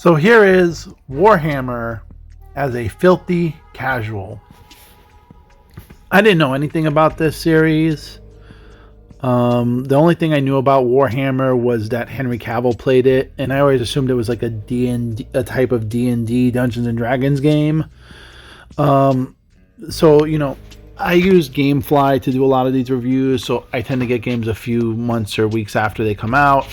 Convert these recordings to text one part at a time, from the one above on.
So here is Warhammer as a filthy casual. I didn't know anything about this series. The only thing I knew about Warhammer was that Henry Cavill played it, and I always assumed it was like a type of D&D, Dungeons and Dragons game. So I use GameFly to do a lot of these reviews, so I tend to get games a few months or weeks after they come out,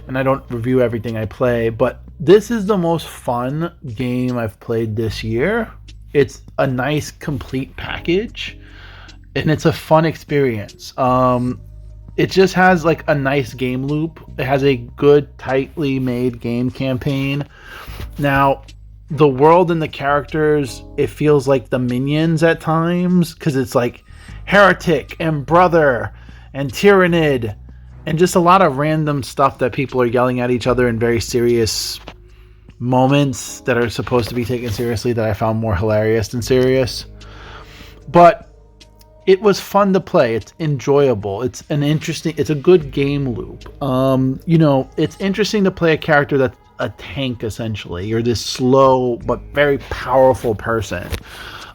and I don't review everything I play. But this is the most fun game I've played this year. It's a nice complete package, and it's a fun experience. It just has like a nice game loop. It has a good, tightly made game campaign. Now, the world and the characters, it feels like the Minions at times, because it's like Heretic and Brother and Tyrannid and just a lot of random stuff that people are yelling at each other in very serious moments that are supposed to be taken seriously, that I found more hilarious than serious. But it was fun to play. It's enjoyable. It's a good game loop. It's interesting to play a character that's a tank, essentially. You're this slow but very powerful person.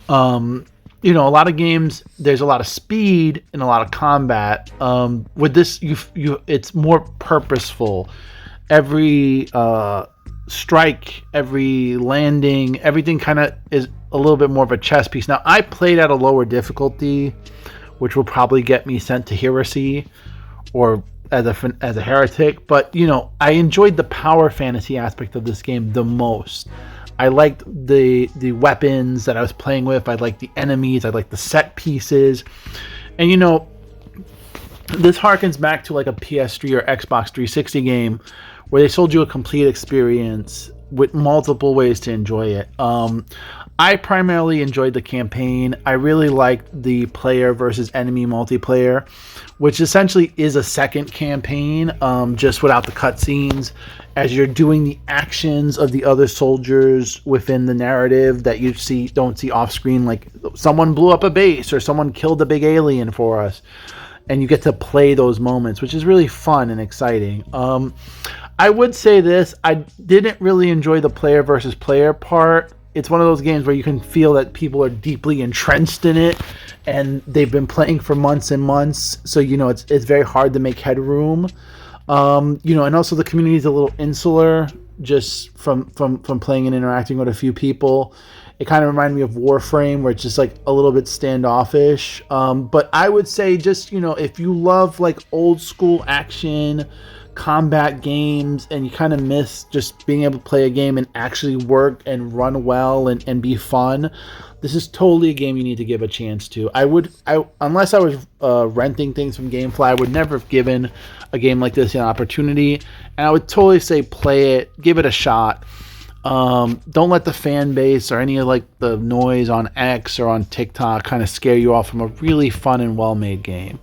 A lot of games, there's a lot of speed and a lot of combat. With this, it's more purposeful. Every strike, every landing, everything kind of is a little bit more of a chess piece. Now, I played at a lower difficulty, which will probably get me sent to heresy or as a heretic. But I enjoyed the power fantasy aspect of this game the most. I liked the weapons that I was playing with. I liked the enemies. I liked the set pieces. And this harkens back to like a PS3 or Xbox 360 game where they sold you a complete experience with multiple ways to enjoy it. I primarily enjoyed the campaign. I really liked the player versus enemy multiplayer, which essentially is a second campaign, just without the cutscenes, as you're doing the actions of the other soldiers within the narrative that you don't see off screen, like someone blew up a base or someone killed a big alien for us, and you get to play those moments, which is really fun and exciting. I would say this, I didn't really enjoy the player versus player part. It's one of those games where you can feel that people are deeply entrenched in it, and they've been playing for months and months. So, it's very hard to make headroom. And also the community is a little insular just from playing and interacting with a few people. It kind of reminded me of Warframe, where it's just like a little bit standoffish. But I would say just, if you love like old school action combat games and you kind of miss just being able to play a game and actually work and run well and be fun, this is totally a game you need to give a chance to. Unless I was renting things from GameFly, I would never have given a game like this an opportunity, and I would totally say play it, give it a shot. Don't let the fan base or any of like the noise on X or on TikTok kind of scare you off from a really fun and well-made game.